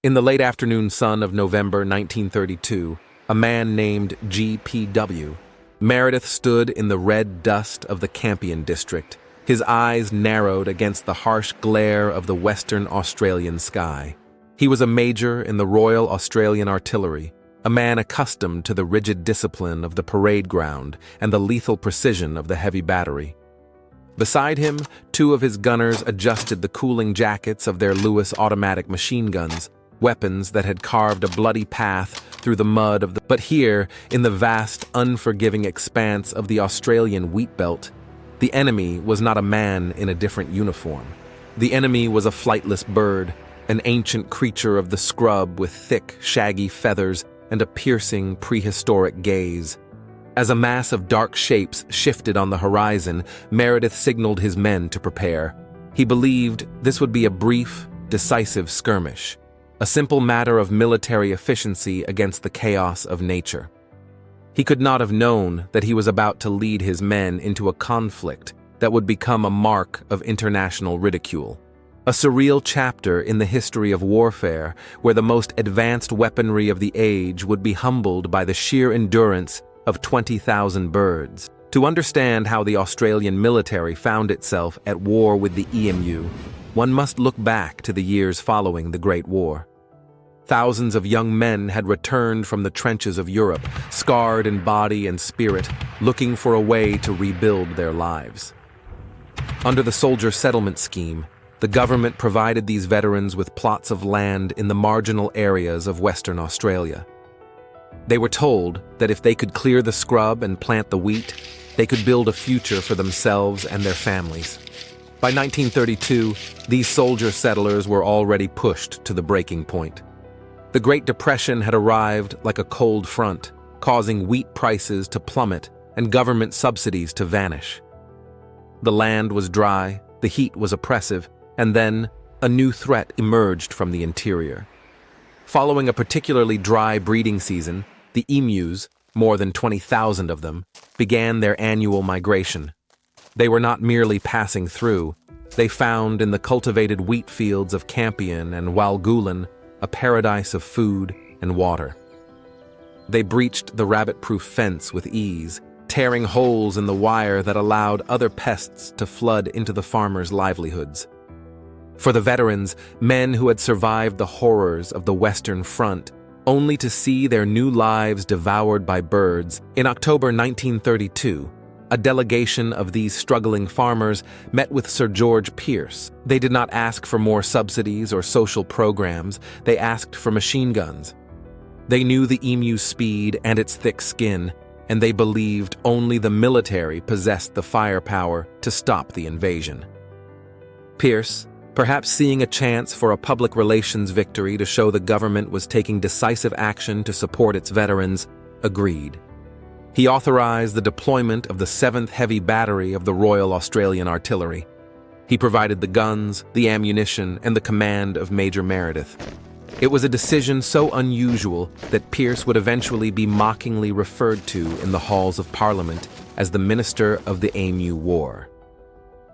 In the late afternoon sun of November 1932, a man named G.P.W. Meredith stood in the red dust of the Campion district, his eyes narrowed against the harsh glare of the Western Australian sky. He was a major in the Royal Australian Artillery, a man accustomed to the rigid discipline of the parade ground and the lethal precision of the heavy battery. Beside him, two of his gunners adjusted the cooling jackets of their Lewis automatic machine guns, weapons that had carved a bloody path through the mud of the... But here, in the vast, unforgiving expanse of the Australian wheat belt, the enemy was not a man in a different uniform. The enemy was a flightless bird, an ancient creature of the scrub with thick, shaggy feathers and a piercing, prehistoric gaze. As a mass of dark shapes shifted on the horizon, Meredith signaled his men to prepare. He believed this would be a brief, decisive skirmish, a simple matter of military efficiency against the chaos of nature. He could not have known that he was about to lead his men into a conflict that would become a mark of international ridicule. A surreal chapter in the history of warfare where the most advanced weaponry of the age would be humbled by the sheer endurance of 20,000 birds. To understand how the Australian military found itself at war with the emu, one must look back to the years following the Great War. Thousands of young men had returned from the trenches of Europe, scarred in body and spirit, looking for a way to rebuild their lives. Under the soldier settlement scheme, the government provided these veterans with plots of land in the marginal areas of Western Australia. They were told that if they could clear the scrub and plant the wheat, they could build a future for themselves and their families. By 1932, these soldier settlers were already pushed to the breaking point. The Great Depression had arrived like a cold front, causing wheat prices to plummet and government subsidies to vanish. The land was dry, the heat was oppressive, and then a new threat emerged from the interior. Following a particularly dry breeding season, the emus, more than 20,000 of them, began their annual migration. They were not merely passing through. They found in the cultivated wheat fields of Campion and Walgoolan a paradise of food and water. They breached the rabbit-proof fence with ease, tearing holes in the wire that allowed other pests to flood into the farmers' livelihoods. For the veterans, men who had survived the horrors of the Western Front, only to see their new lives devoured by birds, in October 1932, a delegation of these struggling farmers met with Sir George Pearce. They did not ask for more subsidies or social programs, they asked for machine guns. They knew the emu's speed and its thick skin, and they believed only the military possessed the firepower to stop the invasion. Pearce, perhaps seeing a chance for a public relations victory to show the government was taking decisive action to support its veterans, agreed. He authorized the deployment of the 7th Heavy Battery of the Royal Australian Artillery. He provided the guns, the ammunition, and the command of Major Meredith. It was a decision so unusual that Pearce would eventually be mockingly referred to in the halls of Parliament as the Minister of the Emu War.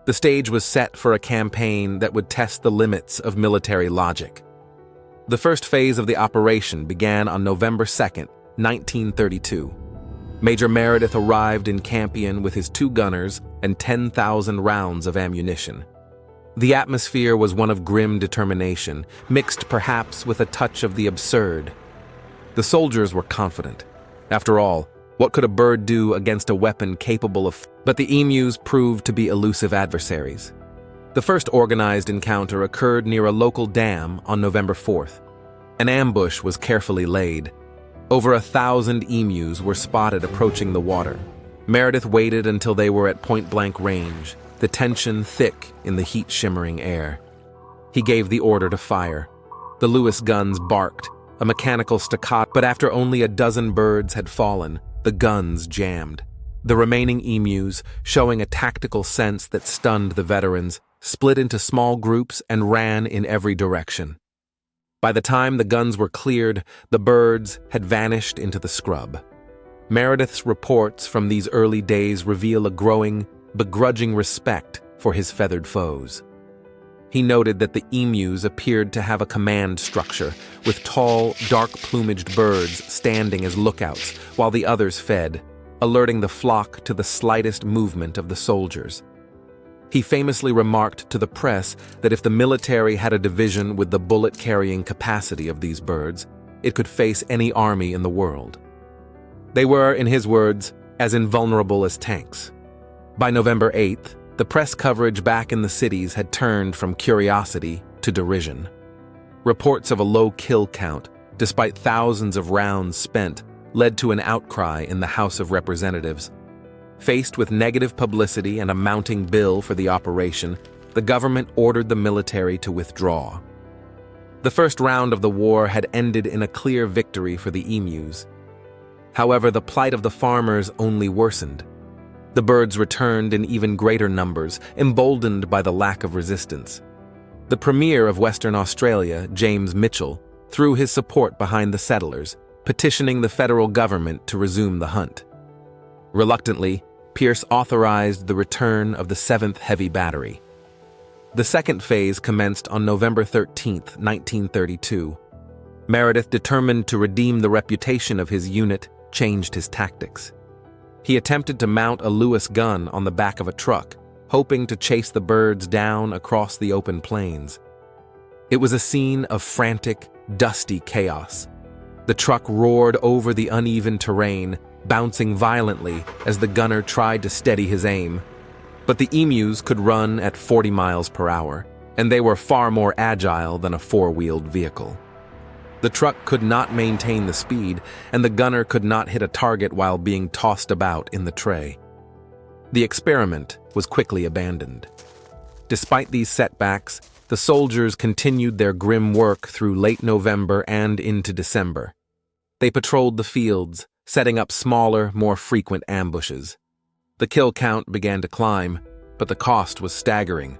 The stage was set for a campaign that would test the limits of military logic. The first phase of the operation began on November 2nd, 1932. Major Meredith arrived in Campion with his 2 gunners and 10,000 rounds of ammunition. The atmosphere was one of grim determination, mixed perhaps with a touch of the absurd. The soldiers were confident. After all, what could a bird do against a weapon capable of... But the emus proved to be elusive adversaries. The first organized encounter occurred near a local dam on November 4th. An ambush was carefully laid. Over 1,000 emus were spotted approaching the water. Meredith waited until they were at point-blank range, the tension thick in the heat-shimmering air. He gave the order to fire. The Lewis guns barked, a mechanical staccato, but after only a dozen birds had fallen, the guns jammed. The remaining emus, showing a tactical sense that stunned the veterans, split into small groups and ran in every direction. By the time the guns were cleared, the birds had vanished into the scrub. Meredith's reports from these early days reveal a growing, begrudging respect for his feathered foes. He noted that the emus appeared to have a command structure, with tall, dark-plumaged birds standing as lookouts while the others fed, alerting the flock to the slightest movement of the soldiers. He famously remarked to the press that if the military had a division with the bullet-carrying capacity of these birds, it could face any army in the world. They were, in his words, as invulnerable as tanks. By November 8th, the press coverage back in the cities had turned from curiosity to derision. Reports of a low kill count, despite thousands of rounds spent, led to an outcry in the House of Representatives. Faced with negative publicity and a mounting bill for the operation, the government ordered the military to withdraw. The first round of the war had ended in a clear victory for the emus. However, the plight of the farmers only worsened. The birds returned in even greater numbers, emboldened by the lack of resistance. The Premier of Western Australia, James Mitchell, threw his support behind the settlers, petitioning the federal government to resume the hunt. Reluctantly, Pierce authorized the return of the 7th Heavy Battery. The second phase commenced on November 13, 1932. Meredith, determined to redeem the reputation of his unit, changed his tactics. He attempted to mount a Lewis gun on the back of a truck, hoping to chase the birds down across the open plains. It was a scene of frantic, dusty chaos. The truck roared over the uneven terrain, bouncing violently as the gunner tried to steady his aim. But the emus could run at 40 miles per hour, and they were far more agile than a four-wheeled vehicle. The truck could not maintain the speed, and the gunner could not hit a target while being tossed about in the tray. The experiment was quickly abandoned. Despite these setbacks, the soldiers continued their grim work through late November and into December. They patrolled the fields, setting up smaller, more frequent ambushes. The kill count began to climb, but the cost was staggering.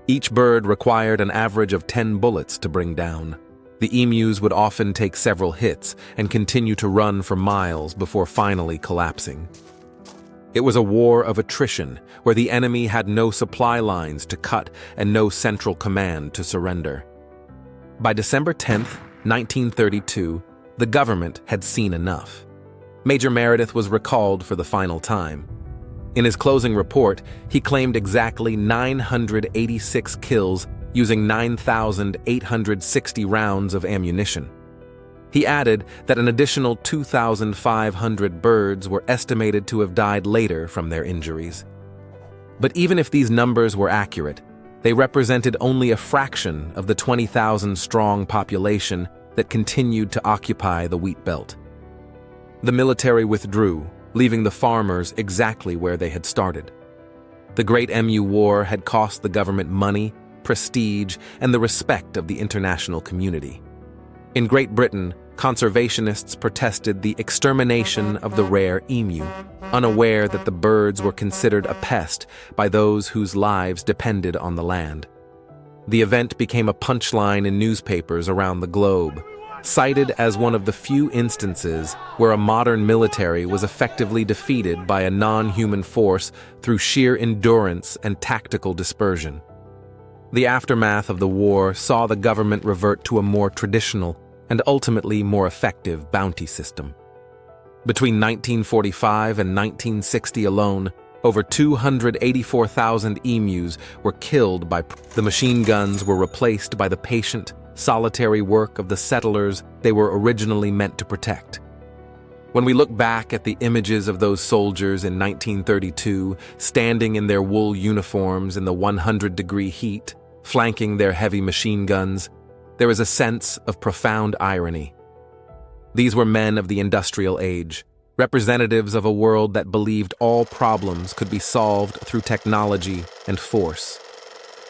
Each bird required an average of 10 bullets to bring down. The emus would often take several hits and continue to run for miles before finally collapsing. It was a war of attrition, where the enemy had no supply lines to cut and no central command to surrender. By December 10, 1932, the government had seen enough. Major Meredith was recalled for the final time. In his closing report, he claimed exactly 986 kills using 9,860 rounds of ammunition. He added that an additional 2,500 birds were estimated to have died later from their injuries. But even if these numbers were accurate, they represented only a fraction of the 20,000-strong population that continued to occupy the wheat belt. The military withdrew, leaving the farmers exactly where they had started. The Great Emu War had cost the government money, prestige, and the respect of the international community. In Great Britain, conservationists protested the extermination of the rare emu, unaware that the birds were considered a pest by those whose lives depended on the land. The event became a punchline in newspapers around the globe, cited as one of the few instances where a modern military was effectively defeated by a non-human force through sheer endurance and tactical dispersion. The aftermath of the war saw the government revert to a more traditional and ultimately more effective bounty system. Between 1945 and 1960 alone, over 284,000 emus were killed by the machine guns were replaced by the patient, solitary work of the settlers they were originally meant to protect. When we look back at the images of those soldiers in 1932, standing in their wool uniforms in the 100-degree heat, flanking their heavy machine guns, there is a sense of profound irony. These were men of the industrial age, representatives of a world that believed all problems could be solved through technology and force.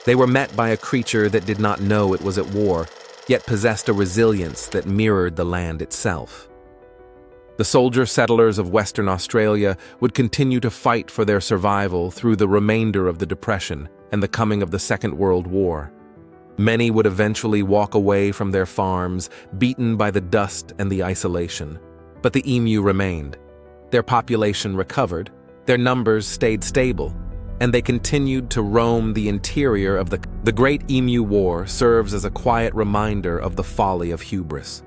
They were met by a creature that did not know it was at war, yet possessed a resilience that mirrored the land itself. The soldier settlers of Western Australia would continue to fight for their survival through the remainder of the Depression and the coming of the Second World War. Many would eventually walk away from their farms, beaten by the dust and the isolation. But the emu remained. Their population recovered, their numbers stayed stable, and they continued to roam the interior of the The Great Emu War serves as a quiet reminder of the folly of hubris.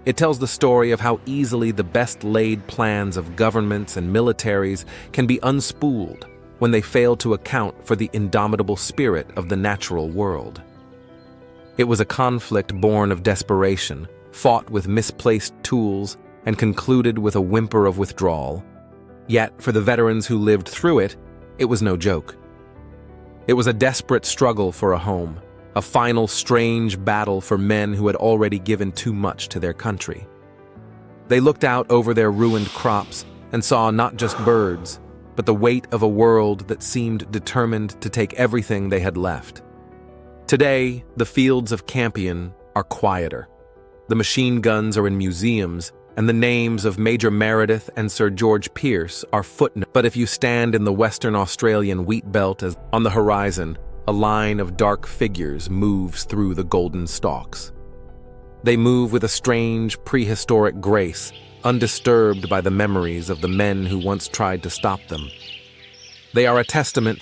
It tells the story of how easily the best-laid plans of governments and militaries can be unspooled when they fail to account for the indomitable spirit of the natural world. It was a conflict born of desperation, fought with misplaced tools, and concluded with a whimper of withdrawal. Yet, for the veterans who lived through it, it was no joke. It was a desperate struggle for a home, a final strange battle for men who had already given too much to their country. They looked out over their ruined crops and saw not just birds, but the weight of a world that seemed determined to take everything they had left. Today, the fields of Campion are quieter. The machine guns are in museums, and the names of Major Meredith and Sir George Pierce are footnotes. But if you stand in the Western Australian wheat belt, as on the horizon, a line of dark figures moves through the golden stalks. They move with a strange, prehistoric grace, undisturbed by the memories of the men who once tried to stop them. They are a testament to